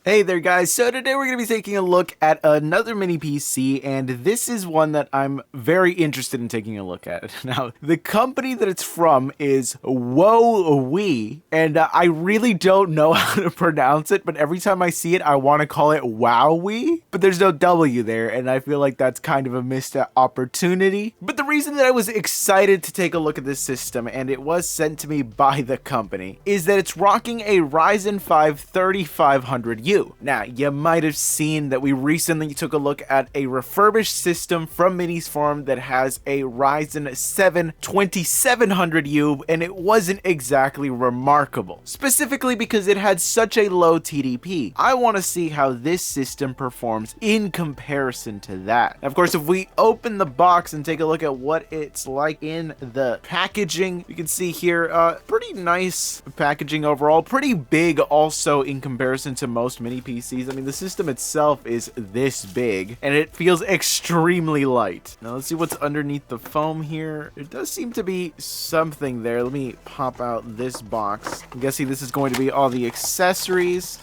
Hey there guys, so today we're going to be taking a look at another mini PC, and this is one that I'm very interested in taking a look at. Now, the company that it's from is WoWee, and I really don't know how to pronounce it, but every time I see it, I want to call it Wowee, but there's no W there, and I feel like that's kind of a missed opportunity. But the reason that I was excited to take a look at this system, and it was sent to me by the company, is that it's rocking a Ryzen 5 3500U. Now, you might have seen that we recently took a look at a refurbished system from Mini's Farm that has a Ryzen 7 2700U, and it wasn't exactly remarkable, specifically because it had such a low TDP. I want to see how this system performs in comparison to that. Now, of course, if we open the box and take a look at what it's like in the packaging, you can see here, pretty nice packaging overall, pretty big also in comparison to most mini PCs. I mean, the system itself is this big, and it feels extremely light. Now, let's see what's underneath the foam here. There does seem to be something there. Let me pop out this box. I'm guessing this is going to be all the accessories.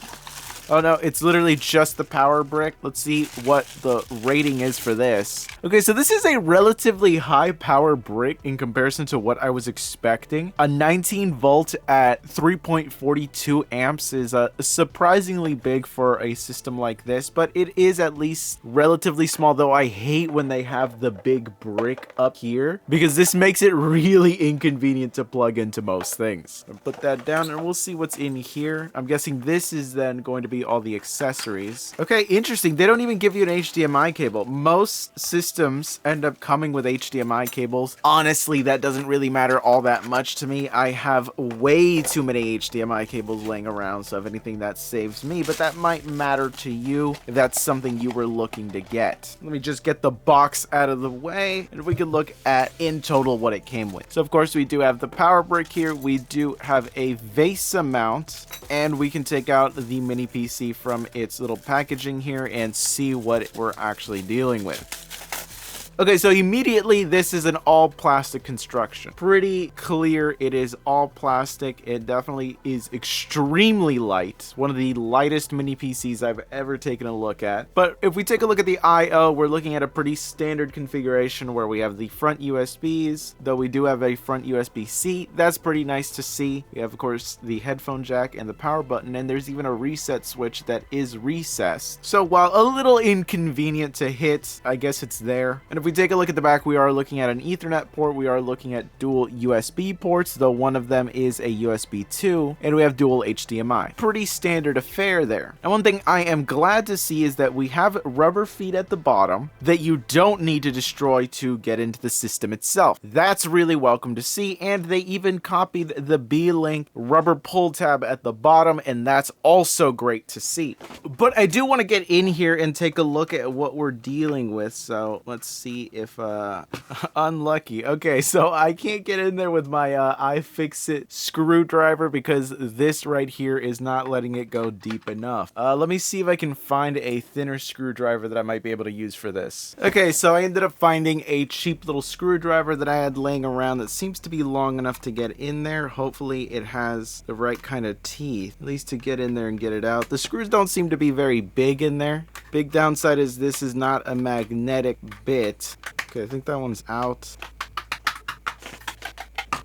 Oh no, it's literally just the power brick. Let's see what the rating is for this. Okay, so this is a relatively high power brick in comparison to what I was expecting. A 19 volt at 3.42 amps is surprisingly big for a system like this, but it is at least relatively small, though I hate when they have the big brick up here because this makes it really inconvenient to plug into most things. I'll put that down and we'll see what's in here. I'm guessing this is then going to be all the accessories. Okay, interesting. They don't even give you an HDMI cable. Most systems end up coming with HDMI cables. Honestly, that doesn't really matter all that much to me. I have way too many HDMI cables laying around, so if anything, that saves me, but that might matter to you if that's something you were looking to get. Let me just get the box out of the way, and we can look at in total what it came with. So of course, we do have the power brick here. We do have a VESA mount, and we can take out the mini PC from its little packaging here and see what we're actually dealing with. Okay, so immediately this is an all plastic construction. Pretty clear it is all plastic. It definitely is extremely light. One of the lightest mini PCs I've ever taken a look at. But if we take a look at the I/O, we're looking at a pretty standard configuration where we have the front USBs, though we do have a front USB-C. That's pretty nice to see. We have, of course, the headphone jack and the power button, and there's even a reset switch that is recessed. So while a little inconvenient to hit, I guess it's there. And if we take a look at the back, we are looking at an Ethernet port. We are looking at dual USB ports, though one of them is a USB 2, and we have dual HDMI. Pretty standard affair there. And one thing I am glad to see is that we have rubber feet at the bottom that you don't need to destroy to get into the system itself. That's really welcome to see, and they even copied the B-Link rubber pull tab at the bottom, and that's also great to see. But I do want to get in here and take a look at what we're dealing with, so let's see if unlucky. Okay, so I can't get in there with my iFixit screwdriver because this right here is not letting it go deep enough. Let me see if I can find a thinner screwdriver that I might be able to use for this. Okay, so I ended up finding a cheap little screwdriver that I had laying around that seems to be long enough to get in there. Hopefully it has the right kind of teeth, at least to get in there and get it out. The screws don't seem to be very big in there. Big downside is this is not a magnetic bit. Okay, I think that one's out.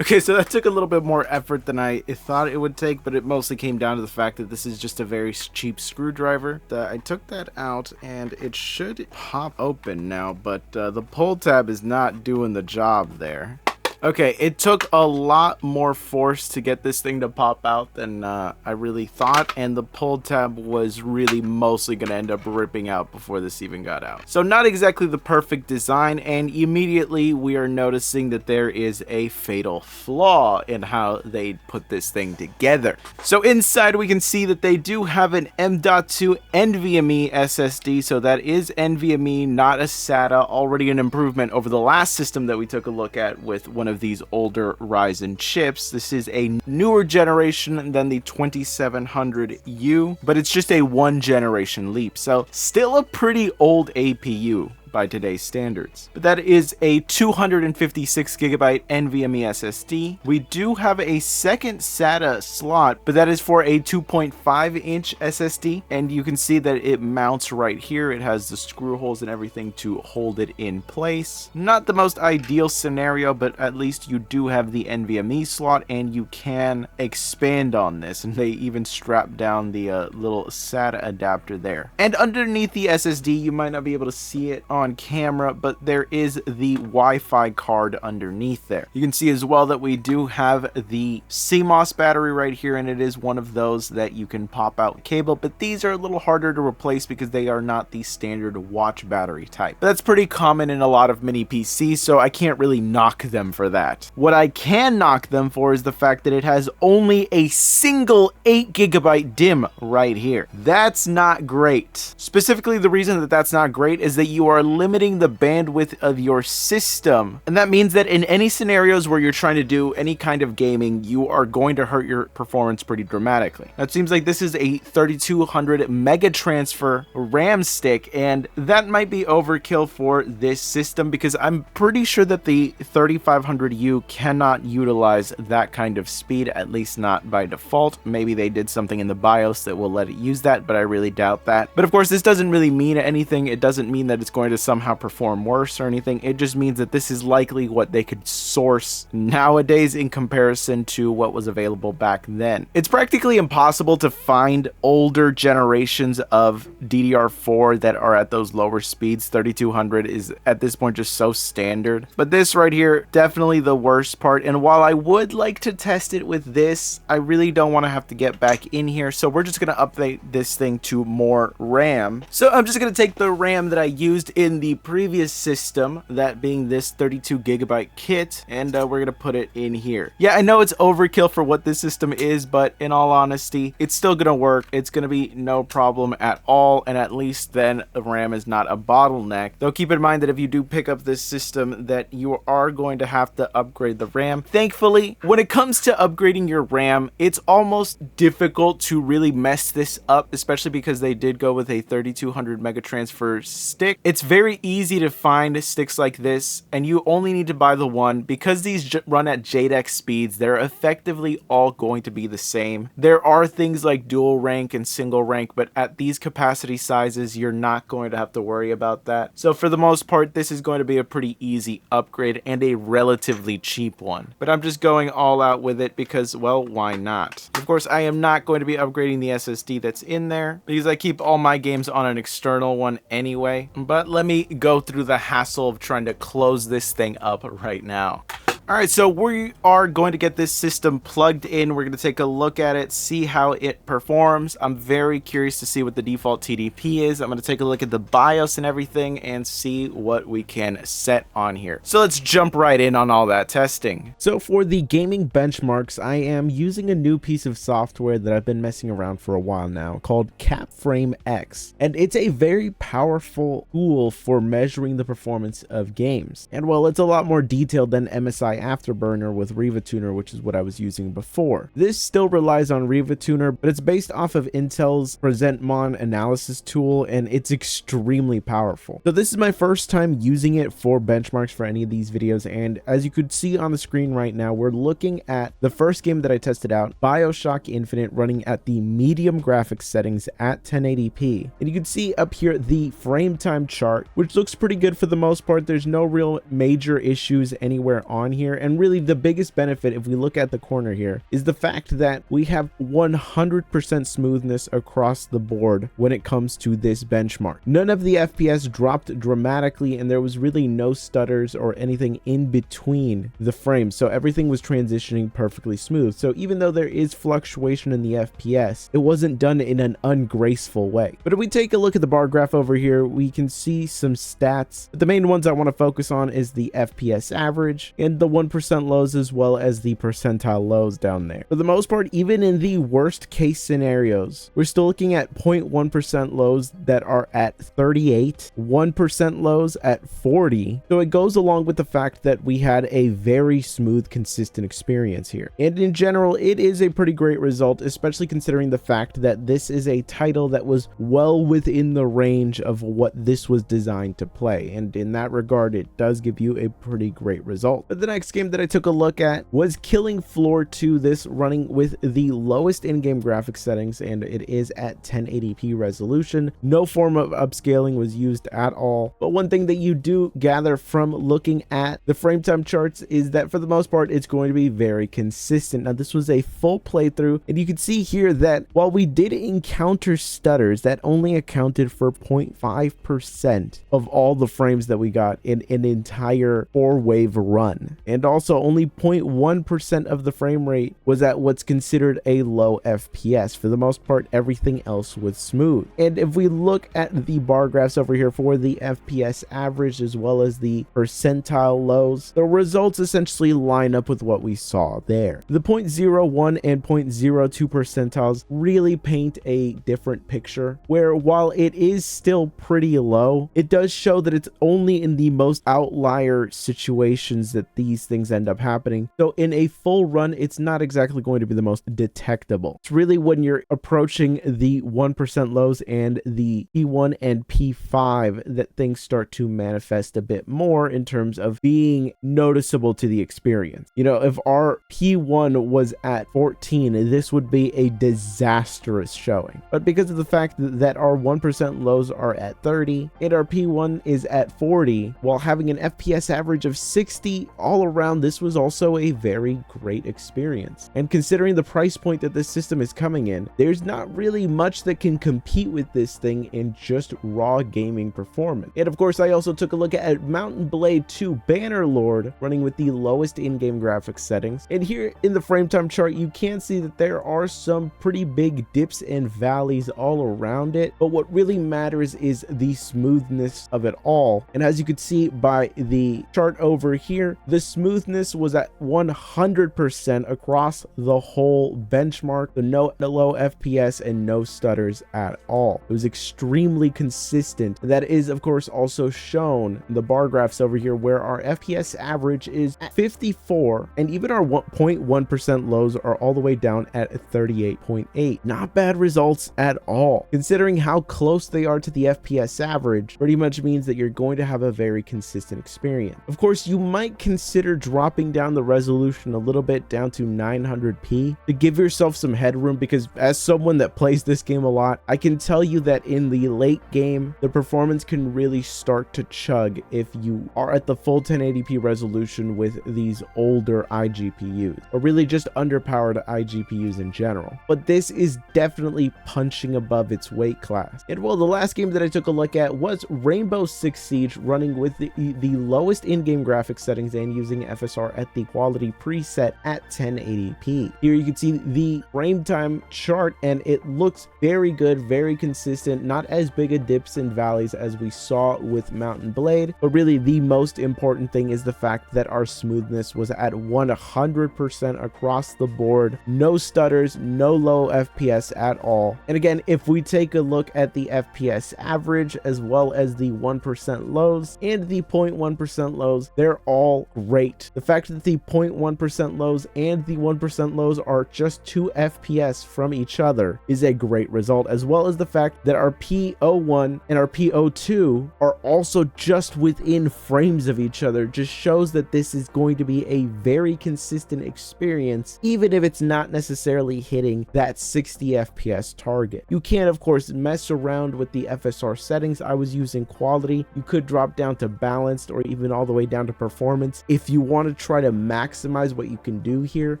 Okay, so that took a little bit more effort than I thought it would take, but it mostly came down to the fact that this is just a very cheap screwdriver. I took that out, and it should pop open now, but the pull tab is not doing the job there. Okay, it took a lot more force to get this thing to pop out than I really thought, and the pull tab was really mostly going to end up ripping out before this even got out. So not exactly the perfect design, and immediately we are noticing that there is a fatal flaw in how they put this thing together. So inside we can see that they do have an M.2 NVMe SSD, so that is NVMe, not a SATA, already an improvement over the last system that we took a look at with one of these older Ryzen chips. This is a newer generation than the 2700U, but it's just a one generation leap, so still a pretty old APU. by today's standards. But that is a 256 gigabyte NVMe SSD. We do have a second SATA slot, but that is for a 2.5-inch SSD, and you can see that it mounts right here. It has the screw holes and everything to hold it in place. Not the most ideal scenario, but at least you do have the NVMe slot and you can expand on this, and they even strap down the little SATA adapter there. And underneath the SSD, you might not be able to see it on camera, but there is the Wi-Fi card underneath there. You can see as well that we do have the CMOS battery right here, and it is one of those that you can pop out cable, but these are a little harder to replace because they are not the standard watch battery type. But that's pretty common in a lot of mini PCs, so I can't really knock them for that. What I can knock them for is the fact that it has only a single 8 gigabyte DIMM right here. That's not great. Specifically, the reason that that's not great is that you are limiting the bandwidth of your system, and that means that in any scenarios where you're trying to do any kind of gaming, you are going to hurt your performance pretty dramatically. Now, it seems like this is a 3200 mega transfer RAM stick, and that might be overkill for this system because I'm pretty sure that the 3500U cannot utilize that kind of speed, at least not by default. Maybe they did something in the BIOS that will let it use that, but I really doubt that. But of course, this doesn't really mean anything. It doesn't mean that it's going to somehow perform worse or anything. It just means that this is likely what they could source nowadays in comparison to what was available back then. It's practically impossible to find older generations of DDR4 that are at those lower speeds. 3200 is at this point just so standard. But this right here, definitely the worst part. And while I would like to test it with this, I really don't want to have to get back in here. So we're just going to update this thing to more RAM. So I'm just going to take the RAM that I used in the previous system, that being this 32 gigabyte kit, and we're going to put it in here. Yeah, I know it's overkill for what this system is, but in all honesty, it's still going to work. It's going to be no problem at all, and at least then the RAM is not a bottleneck. Though keep in mind that if you do pick up this system, that you are going to have to upgrade the RAM. Thankfully, when it comes to upgrading your RAM, it's almost difficult to really mess this up, especially because they did go with a 3200 mega transfer stick. It's very easy to find sticks like this, and you only need to buy the one. Because these run at JEDEC speeds, they're effectively all going to be the same. There are things like dual rank and single rank, but at these capacity sizes, you're not going to have to worry about that. So for the most part, this is going to be a pretty easy upgrade and a relatively cheap one. But I'm just going all out with it because, well, why not? Of course, I am not going to be upgrading the SSD that's in there because I keep all my games on an external one anyway. But let me go through the hassle of trying to close this thing up right now. Alright, so we are going to get this system plugged in. We're going to take a look at it, see how it performs. I'm very curious to see what the default TDP is. I'm going to take a look at the BIOS and everything and see what we can set on here. So let's jump right in on all that testing. So for the gaming benchmarks, I am using a new piece of software that I've been messing around for a while now called CapFrame X. And it's a very powerful tool for measuring the performance of games. And while it's a lot more detailed than MSI Afterburner with RivaTuner, which is what I was using before. This still relies on RivaTuner, but it's based off of Intel's PresentMon analysis tool, and it's extremely powerful. So this is my first time using it for benchmarks for any of these videos, and as you could see on the screen right now, we're looking at the first game that I tested out, BioShock Infinite, running at the medium graphics settings at 1080p. And you can see up here the frame time chart, which looks pretty good for the most part. There's no real major issues anywhere on here. And really the biggest benefit, if we look at the corner here, is the fact that we have 100% smoothness across the board when it comes to this benchmark. None of the FPS dropped dramatically, and there was really no stutters or anything in between the frames. So everything was transitioning perfectly smooth. So even though there is fluctuation in the FPS, it wasn't done in an ungraceful way. But if we take a look at the bar graph over here, we can see some stats. The main ones I want to focus on is the FPS average and the 1% lows as well as the percentile lows down there. For the most part, even in the worst case scenarios, we're still looking at 0.1% lows that are at 38, 1% lows at 40. So it goes along with the fact that we had a very smooth, consistent experience here. And in general, it is a pretty great result, especially considering the fact that this is a title that was well within the range of what this was designed to play. And in that regard, it does give you a pretty great result. But the next game that I took a look at was Killing Floor 2, this running with the lowest in-game graphics settings, and it is at 1080p resolution. No form of upscaling was used at all. But one thing that you do gather from looking at the frame time charts is that for the most part, it's going to be very consistent. Now, this was a full playthrough, and you can see here that while we did encounter stutters, that only accounted for 0.5% of all the frames that we got in an entire 4-wave run. And also only 0.1% of the frame rate was at what's considered a low FPS. For the most part, everything else was smooth. And if we look at the bar graphs over here for the FPS average as well as the percentile lows, the results essentially line up with what we saw there. The 0.01 and 0.02 percentiles really paint a different picture, where while it is still pretty low, it does show that it's only in the most outlier situations that these things end up happening. So in a full run, it's not exactly going to be the most detectable. It's really when you're approaching the 1% lows and the P1 and P5 that things start to manifest a bit more in terms of being noticeable to the experience. You know, if our P1 was at 14, this would be a disastrous showing. But because of the fact that our 1% lows are at 30 and our P1 is at 40, while having an FPS average of 60 all around, this was also a very great experience. And considering the price point that this system is coming in, there's not really much that can compete with this thing in just raw gaming performance. And of course, I also took a look at Mountain Blade 2 Bannerlord running with the lowest in-game graphics settings. And here in the frame time chart, you can see that there are some pretty big dips and valleys all around it. But what really matters is the smoothness of it all. And as you can see by the chart over here, the smoothness was at 100% across the whole benchmark. The no low FPS and no stutters at all. It was extremely consistent. That is, of course, also shown in the bar graphs over here, where our FPS average is at 54, and even our 0.1% lows are all the way down at 38.8. Not bad results at all. Considering how close they are to the FPS average, pretty much means that you're going to have a very consistent experience. Of course, you might consider dropping down the resolution a little bit down to 900p to give yourself some headroom, because as someone that plays this game a lot, I can tell you that in the late game, the performance can really start to chug if you are at the full 1080p resolution with these older iGPUs, or really just underpowered iGPUs in general. But this is definitely punching above its weight class. And well, the last game that I took a look at was Rainbow Six Siege running with the lowest in-game graphics settings and using FSR at the quality preset at 1080p. Here you can see the frame time chart, and it looks very good, very consistent, not as big a dips and valleys as we saw with Mountain Blade. But really the most important thing is the fact that our smoothness was at 100% across the board. No stutters, no low FPS at all. And again, if we take a look at the FPS average as well as the 1% lows and the 0.1% lows, they're all great. The fact that the 0.1% lows and the 1% lows are just 2 FPS from each other is a great result, as well as the fact that our P01 and our P02 are also just within frames of each other. Just shows that this is going to be a very consistent experience, even if it's not necessarily hitting that 60 FPS target. You can, of course, mess around with the FSR settings. I was using quality. You could drop down to balanced or even all the way down to performance if you want to try to maximize what you can do here.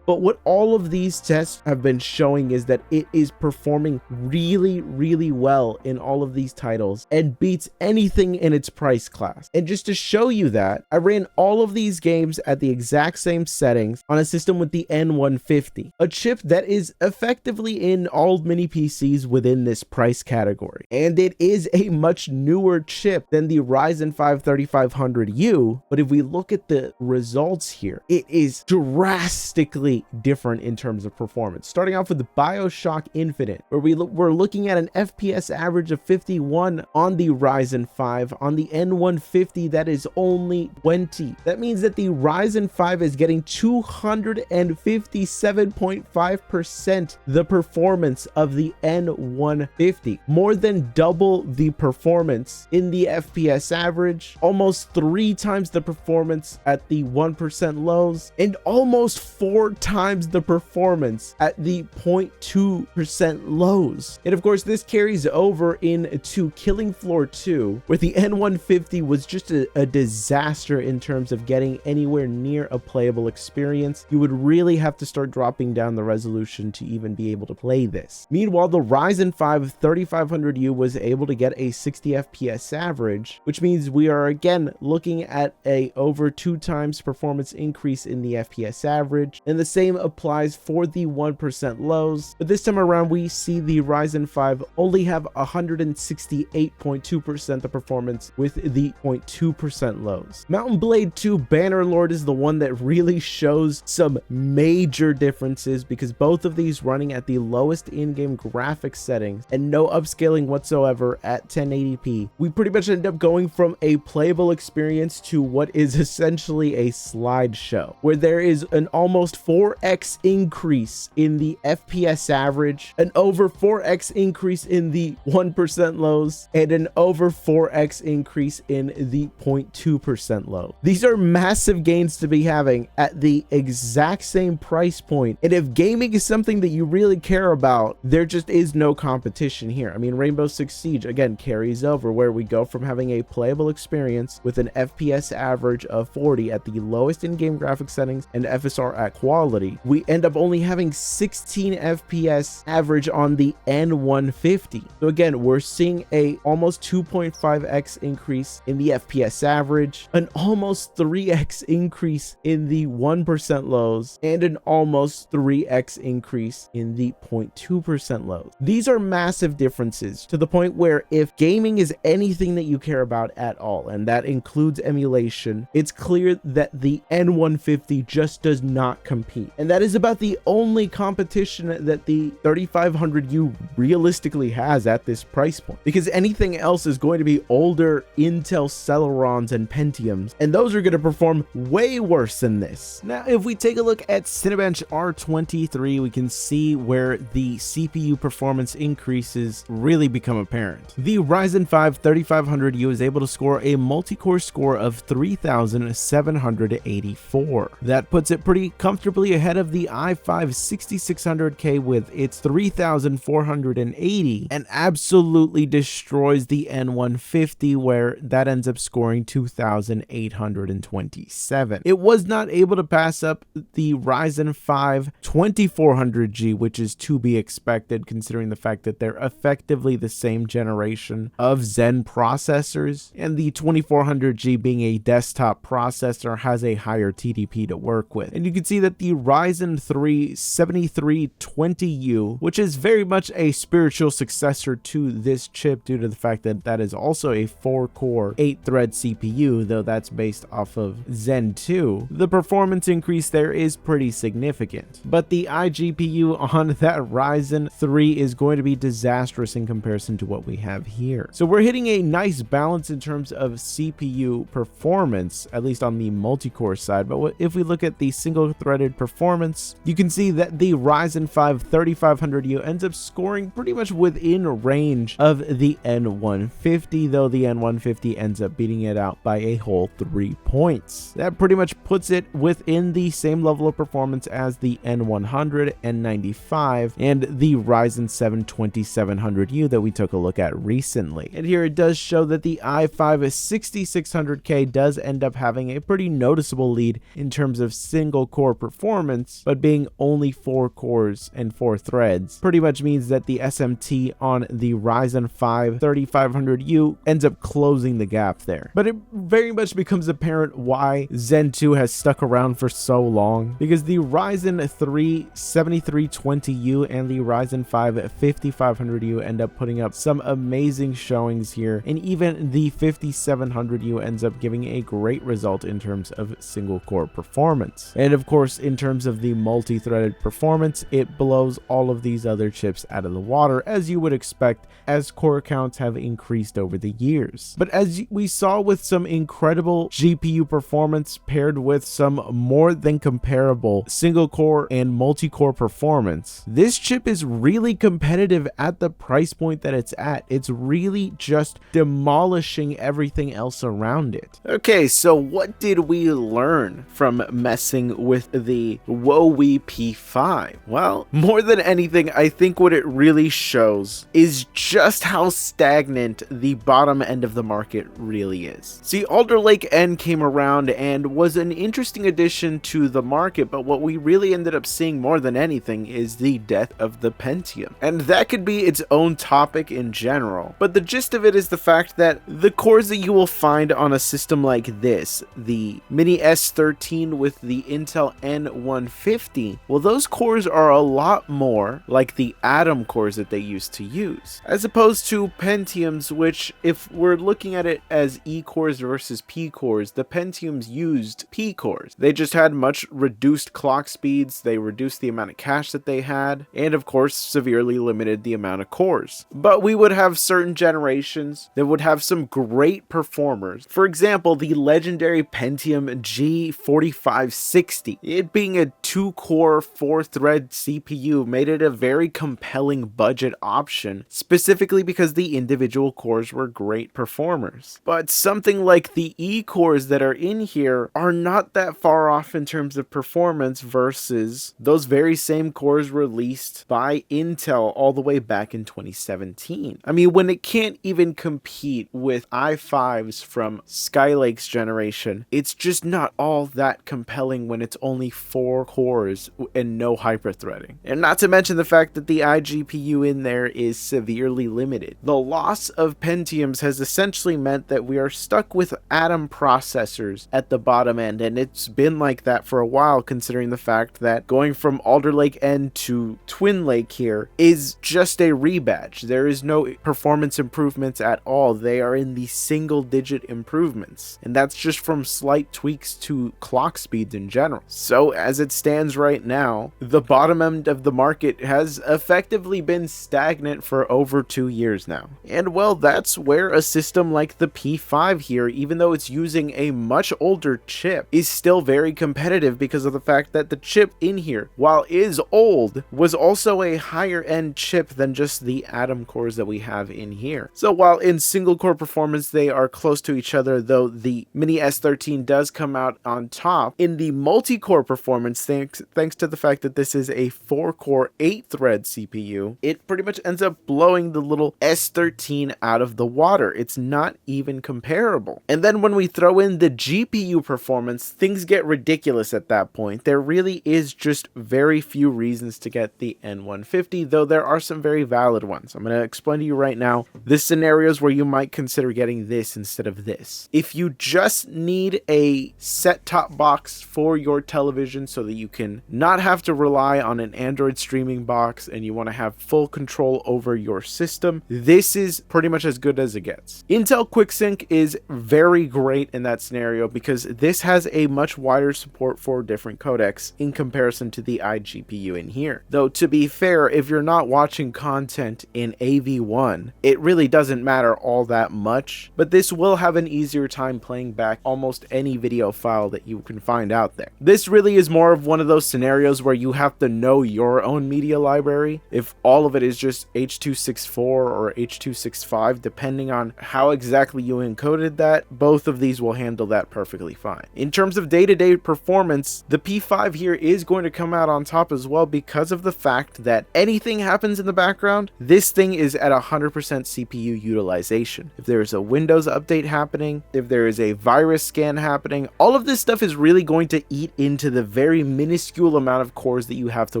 But what all of these tests have been showing is that it is performing really well in all of these titles and beats anything in its price class. And just to show you that, I ran all of these games at the exact same settings on a system with the N150, a chip that is effectively in all mini PCs within this price category. And it is a much newer chip than the Ryzen 5 3500U, but if we look at the results here, it is drastically different in terms of performance. Starting off with the BioShock Infinite, where we're looking at an FPS average of 51 on the Ryzen 5. On the N150, that is only 20. That means that the Ryzen 5 is getting 257.5% the performance of the N150, more than double the performance in the FPS average, almost 3 times the performance at the 1% lows, and almost 4 times the performance at the 0.2% lows. And of course, this carries over into Killing Floor 2, where the N150 was just a disaster in terms of getting anywhere near a playable experience. You would really have to start dropping down the resolution to even be able to play this. Meanwhile, the Ryzen 5 3500U was able to get a 60 FPS average, which means we are again looking at a over 2 times performance increase in the FPS average, and the same applies for the 1% lows. But this time around, we see the Ryzen 5 only have 168.2% the performance with the 0.2% lows. Mountain Blade 2 Bannerlord is the one that really shows some major differences, because both of these running at the lowest in-game graphics settings and no upscaling whatsoever at 1080p. We pretty much end up going from a playable experience to what is essentially a slideshow, where there is an almost 4x increase in the FPS average, an over 4x increase in the 1% lows, and an over 4x increase in the 0.2% low. These are massive gains to be having at the exact same price point, and if gaming is something that you really care about, there just is no competition here. I mean, Rainbow Six Siege again carries over, where we go from having a playable experience with an FPS average of 40 at the lowest in-game graphics settings and FSR at quality. We end up only having 16 FPS average on the N150. So again, we're seeing a almost 2.5x increase in the FPS average, an almost 3x increase in the 1% lows, and an almost 3x increase in the 0.2% lows. These are massive differences, to the point where if gaming is anything that you care about at all, and that includes emulation, it's clear that the N150 just does not compete. And that is about the only competition that the 3500U realistically has at this price point, because anything else is going to be older Intel Celerons and Pentiums, and those are going to perform way worse than this. Now, if we take a look at Cinebench R23, we can see where the CPU performance increases really become apparent. The Ryzen 5 3500U is able to score a multi-core score of 3,784. That puts it pretty comfortably ahead of the i5 6600K with its 3,480, and absolutely destroys the N150, where that ends up scoring 2,827. It was not able to pass up the Ryzen 5 2400G, which is to be expected considering the fact that they're effectively the same generation of Zen processors, and the 2400G, being a desktop processor, has a higher TDP to work with. And you can see that the Ryzen 3 7320U, which is very much a spiritual successor to this chip due to the fact that that is also a 4-core 8-thread CPU, though that's based off of Zen 2, the performance increase there is pretty significant. But the iGPU on that Ryzen 3 is going to be disastrous in comparison to what we have here. So we're hitting a nice balance in terms of CPU performance, at least on the multi-core side. But if we look at the single-threaded performance, you can see that the Ryzen 5 3500U ends up scoring pretty much within range of the N150, though the N150 ends up beating it out by a whole 3 points. That pretty much puts it within the same level of performance as the N100, N95, and the Ryzen 7 2700U that we took a look at recently. And here it does show that the i5 6600K does end up having a pretty noticeable lead in terms of single core performance, but being only 4 cores and 4 threads pretty much means that the SMT on the Ryzen 5 3500U ends up closing the gap there. But it very much becomes apparent why Zen 2 has stuck around for so long, because the Ryzen 3 7320U and the Ryzen 5 5500U end up putting up some amazing showings here, and even the 5700U ends up giving a great result in terms of single core performance. And of course, in terms of the multi-threaded performance, it blows all of these other chips out of the water, as you would expect, as core counts have increased over the years. But as we saw with some incredible GPU performance paired with some more than comparable single core and multi-core performance, this chip is really competitive at the price point that it's at. It's really just demolishing everything else around it. Okay, so what did we learn from messing with the Huawei P5? Well, more than anything, I think what it really shows is just how stagnant the bottom end of the market really is. See, Alder Lake N came around and was an interesting addition to the market, but what we really ended up seeing more than anything is the death of the Pentium. And that could be its own topic in general, but the gist of it is the fact that the cores that you will find on a system like this, the Mini S13 with the Intel N150, well, those cores are a lot more like the Atom cores that they used to use, as opposed to Pentiums, which, if we're looking at it as E cores versus P cores, the Pentiums used P cores. They just had much reduced clock speeds, they reduced the amount of cache that they had, and of course severely limited the amount of cores. But we would have certain generations that would have some great performers. For example, the legendary Pentium G4560. It being a 2-core, 4-thread CPU made it a very compelling budget option, specifically because the individual cores were great performers. But something like the E cores that are in here are not that far off in terms of performance versus those very same cores released by Intel all the way back in 2017. I mean, when it can't even compete with i5s from Skylake's generation, it's just not all that compelling when it's only 4 cores and no hyperthreading. And not to mention the fact that the iGPU in there is severely limited. The loss of Pentiums has essentially meant that we are stuck with Atom processors at the bottom end, and it's been like that for a while, considering the fact that going from Alder Lake N to Twin Lake here is just a rebadge. There is no performance improvements at all. They are in the single-digit improvements, and that's just from slight tweaks to clock speeds in general. So as it stands right now, the bottom end of the market has effectively been stagnant for over 2 years now. And well, that's where a system like the P5 here, even though it's using a much older chip, is still very competitive because of the fact that the chip in here, while is old, was also a higher end chip than just the Atom cores that we have in here. So while in single core performance they are close to each other, though the Mini S13 does come out on top, in the multi-core performance, thanks to the fact that this is a 4-core 8-thread CPU, it pretty much ends up blowing the little S13 out of the water. It's not even comparable. And then when we throw in the GPU performance, things get ridiculous at that point. There really is just very few reasons to get the N150, though there are some very valid ones. I'm going to explain to you right now the scenarios where you might consider getting this instead of this. If you just need a set-top box for your television so that you can not have to rely on an Android streaming box and you want to have full control over your system, this is pretty much as good as it gets. Intel QuickSync is very great in that scenario because this has a much wider support for different codecs in comparison to the iGPU in here. Though to be fair, if you're not watching content in AV1, it really doesn't matter all that much, but this will have an easier time playing back almost any video file that you can find out there. This really is more of one of those scenarios where you have to know your own media library. If all of it is just H.264 or H.265, depending on how exactly you encoded that, both of these will handle that perfectly fine. In terms of day-to-day performance, the P5 here is going to come out on top as well because of the fact that anything happens in the background, this thing is at 100% CPU utilization. If there is a Windows update happening, if there is a virus scan happening, all of this stuff is really going to eat into the very minuscule amount of cores that you have to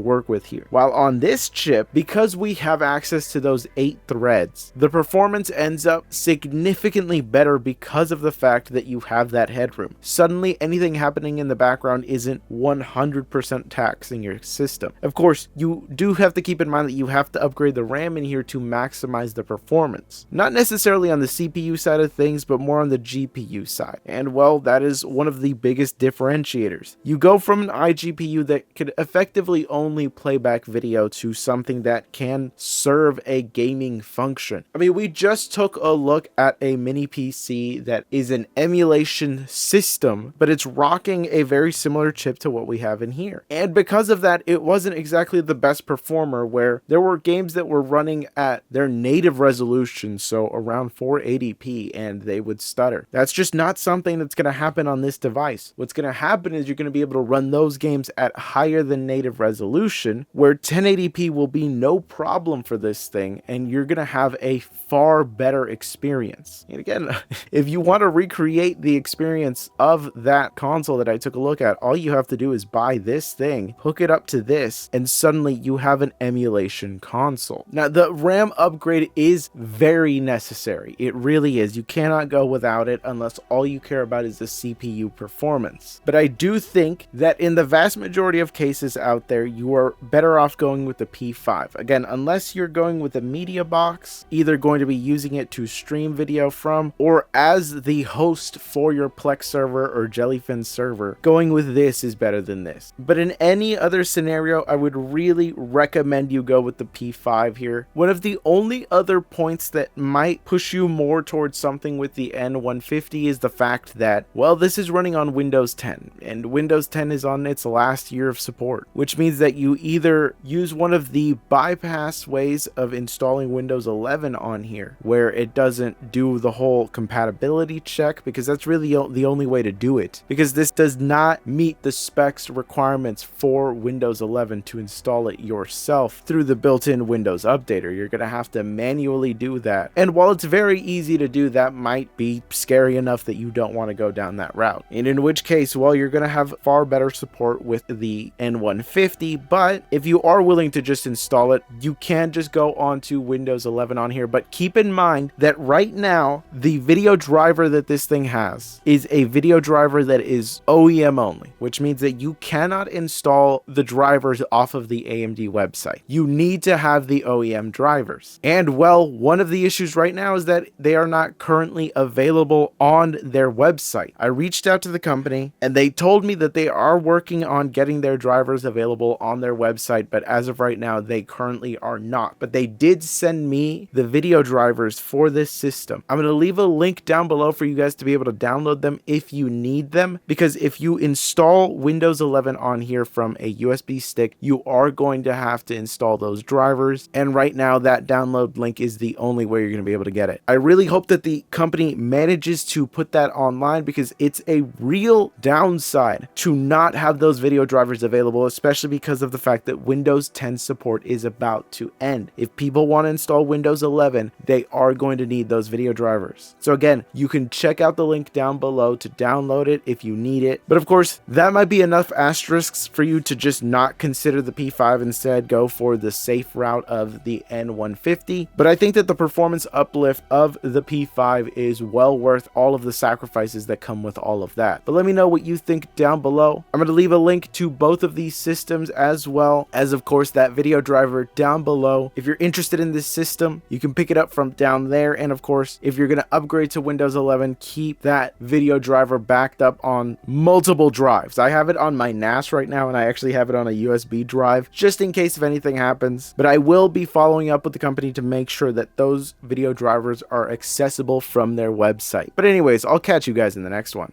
work with here. While on this chip, because we have access to those 8 threads, the performance ends up significantly better because of the fact that you have that headroom. Suddenly, anything happening in the background isn't 100% taxing your system. Of course, you do have to keep in mind that you have to upgrade the RAM in here to maximize the performance. Not necessarily on the CPU side of things, but more on the GPU side. And well, that is one of the biggest differentiators. You go from an iGPU that could effectively only play back video to something that can serve a gaming function. I mean, we just took a look at a mini PC that is an emulation system, but it's rocking a very similar chip to what we have in here. And because of that, it wasn't exactly the best performer, where there were games that were running at their native resolution, so around 480p, and they would stutter. That's just not something that's going to happen on this device. What's going to happen is you're going to be able to run those games at higher than native resolution, where 1080p will be no problem for this thing, and you're going to have a far better experience. And again, if you want to recreate the experience of that console that I took a look at, all you have to do is buy this thing, hook it up to this, and suddenly you have an emulation console. Now, the RAM upgrade is very necessary. It really is. You cannot go without it unless all you care about is the CPU performance. But I do think that in the vast majority of cases out there, you are better off going with the P5. Again, unless you're going with a media box, either going to be using it to stream video from, or as the host for your Plex server or Jellyfin server, going with this is better than this. But in any other scenario, I would really recommend you go with the P5 here. One of the only other points that might push you more towards something with the N150 is the fact that, well, this is running on Windows 10, and Windows 10 is on its last year of support, which means that you either use one of the bypass ways of installing Windows 11 on here, where it doesn't do the whole compatibility check, because that's really the only way to do it, because this does not meet the specs requirements for Windows 11 to install it yourself through the built-in Windows updater. You're going to have to manually do that, and while it's very easy to do, that might be scary enough that you don't want to go down that route, and in which case, well, you're going to have far better support with the N150. But if you are willing to just install it, you can just go onto Windows 11 on here. But keep in mind that right now, the video driver that this thing has is a video driver that is OEM only, which means that you cannot install the drivers off of the AMD website. You need to have the OEM drivers. And well, one of the issues right now is that they are not currently available on their website. I reached out to the company and they told me that they are working on getting their drivers available on their website, but as of right now, they currently are not. But they did send me the video drivers for this system. I'm going to leave a link down below for you guys to be able to download them if you need them, because if you install Windows 11 on here from a USB stick, you are going to have to install those drivers, and right now that download link is the only way you're going to be able to get it. I really hope that the company manages to put that online, because it's a real downside to not have those video drivers available, especially because of the fact that Windows 10 support is about to end. If people want to install Windows 11, they are going to need those video drivers. So again, you can check out the link down below to download it if you need it. But of course, that might be enough asterisks for you to just not consider the P5, instead go for the safe route of the N150. But I think that the performance uplift of the P5 is well worth all of the sacrifices that come with all of that. But let me know what you think down below. I'm going to leave a link to both of these systems, as well as, of course, that video driver down below. If you're interested in this system, you can pick it up from down there. And of course, if you're going to upgrade to Windows 11, keep that video driver backed up on multiple drives. I have it on my NAS right now, and I actually have it on a USB drive just in case if anything happens. But I will be following up with the company to make sure that those video drivers are accessible from their website. But anyways, I'll catch you guys in the next one.